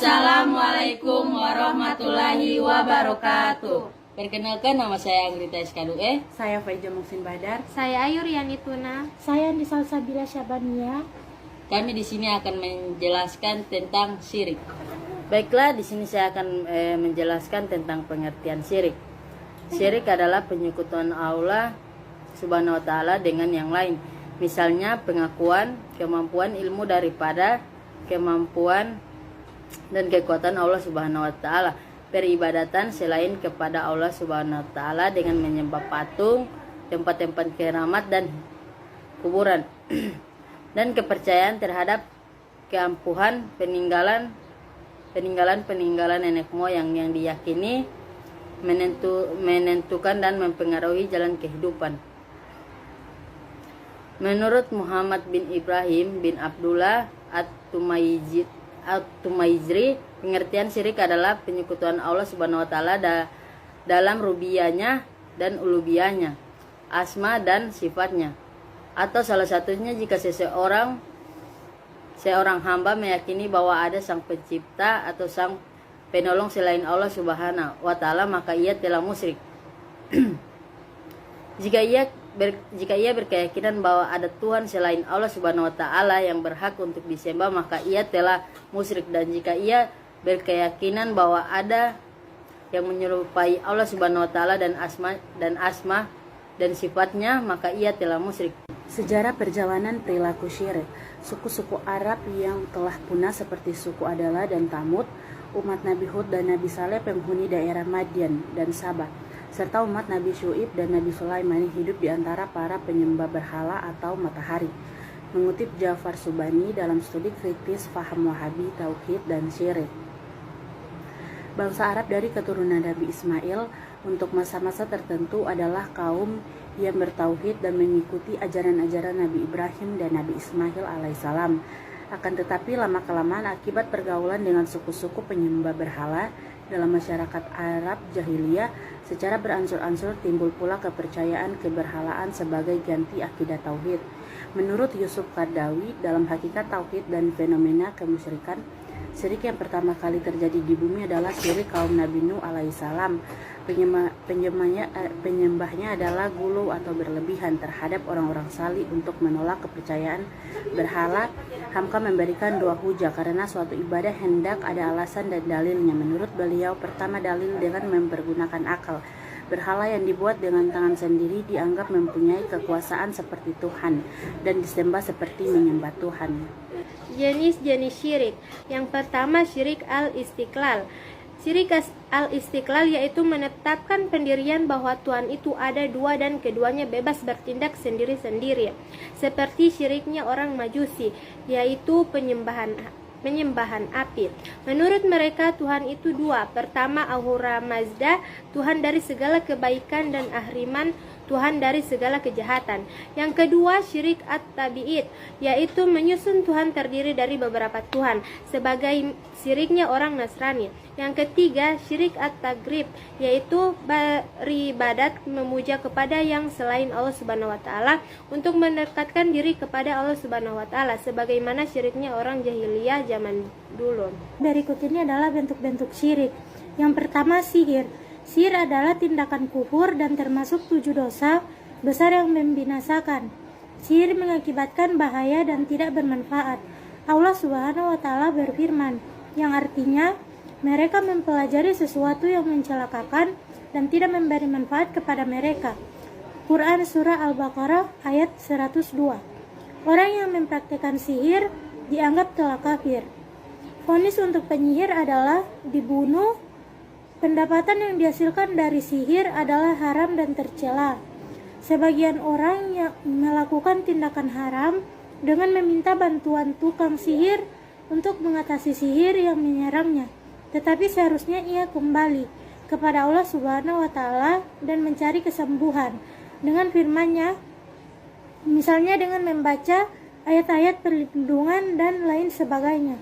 Assalamualaikum warahmatullahi wabarakatuh. Perkenalkan, nama saya Angrita SK2E. Saya Faiza Muksin Badar. Saya Ayu Riani Tuna. Saya Andi Salsabila Syabania. Kami di sini akan menjelaskan tentang syirik. Baiklah, di sini saya akan menjelaskan tentang pengertian syirik. Syirik adalah penyekutuan Allah Subhanahu wa taala dengan yang lain. Misalnya pengakuan kemampuan ilmu daripada kemampuan dan kekuatan Allah Subhanahu wa taala, peribadatan selain kepada Allah Subhanahu wa taala dengan menyembah patung, tempat-tempat keramat dan kuburan, dan kepercayaan terhadap keampuhan peninggalan nenek moyang yang diyakini menentukan dan mempengaruhi jalan kehidupan. Menurut Muhammad bin Ibrahim bin Abdullah At-Tumaizri, pengertian syirik adalah penyekutuan Allah Subhanahu wa taala dalam rububiyahnya dan uluhiyahnya, asma dan sifatnya, atau salah satunya jika seorang hamba meyakini bahwa ada sang pencipta atau sang penolong selain Allah Subhanahu wa taala, maka ia telah musyrik. Jika ia berkeyakinan bahwa ada Tuhan selain Allah Subhanahu wa taala yang berhak untuk disembah, maka ia telah musyrik. Dan jika ia berkeyakinan bahwa ada yang menyerupai Allah Subhanahu wa taala dan asma dan sifatnya, maka ia telah musyrik. Sejarah perjalanan perilaku syirik. Suku-suku Arab yang telah punah seperti suku Adalah dan Tamud, umat Nabi Hud dan Nabi Saleh penghuni daerah Madian dan Sabah, serta umat Nabi Syu'ib dan Nabi Sulaiman hidup di antara para penyembah berhala atau matahari. Mengutip Ja'far Subani dalam studi kritis Faham Wahabi, Tauhid dan Syirik. Bangsa Arab dari keturunan Nabi Ismail untuk masa-masa tertentu adalah kaum yang bertauhid dan mengikuti ajaran-ajaran Nabi Ibrahim dan Nabi Ismail alaihissalam. Akan tetapi lama-kelamaan akibat pergaulan dengan suku-suku penyembah berhala dalam masyarakat Arab jahiliyah, secara beransur-ansur timbul pula kepercayaan keberhalaan sebagai ganti akidah tauhid. Menurut Yusuf Qardawi dalam Hakikat Tauhid dan Fenomena Kemusyrikan, syirik yang pertama kali terjadi di bumi adalah syirik kaum Nabi Nuh alaihissalam. Penyembahnya adalah gulu atau berlebihan terhadap orang-orang salih. Untuk menolak kepercayaan berhala, Hamka memberikan dua hujah karena suatu ibadah hendak ada alasan dan dalilnya. Menurut beliau, pertama dalil dengan mempergunakan akal. Berhala yang dibuat dengan tangan sendiri dianggap mempunyai kekuasaan seperti Tuhan dan disembah seperti menyembah Tuhan. Jenis-jenis syirik. Yang pertama, syirik al-istiqlal. Syirik al-istiqlal yaitu menetapkan pendirian bahwa Tuhan itu ada dua dan keduanya bebas bertindak sendiri-sendiri. Seperti syiriknya orang Majusi, yaitu penyembahan api. Menurut mereka Tuhan itu dua. Pertama, Ahura Mazda, Tuhan dari segala kebaikan, dan Ahriman, Tuhan dari segala kejahatan. Yang kedua, syirik at-tabi'id, yaitu menyusun Tuhan terdiri dari beberapa Tuhan, sebagai syiriknya orang Nasrani. Yang ketiga, syirik at-tagrib, yaitu beribadat memuja kepada yang selain Allah Subhanahu wa taala untuk mendekatkan diri kepada Allah Subhanahu wa taala, sebagaimana syiriknya orang jahiliyah zaman dulu. Berikut ini adalah bentuk-bentuk syirik. Yang pertama, sihir. Sihir adalah tindakan kufur dan termasuk 7 dosa besar yang membinasakan. Sihir mengakibatkan bahaya dan tidak bermanfaat. Allah Subhanahu wa taala berfirman, yang artinya mereka mempelajari sesuatu yang mencelakakan dan tidak memberi manfaat kepada mereka. Quran Surah Al-Baqarah ayat 102. Orang yang mempraktikkan sihir dianggap telah kafir. Vonis untuk penyihir adalah dibunuh. Pendapatan yang dihasilkan dari sihir adalah haram dan tercela. Sebagian orang yang melakukan tindakan haram dengan meminta bantuan tukang sihir untuk mengatasi sihir yang menyerangnya. Tetapi seharusnya ia kembali kepada Allah Subhanahu wa taala dan mencari kesembuhan dengan firman-Nya, misalnya dengan membaca ayat-ayat perlindungan dan lain sebagainya.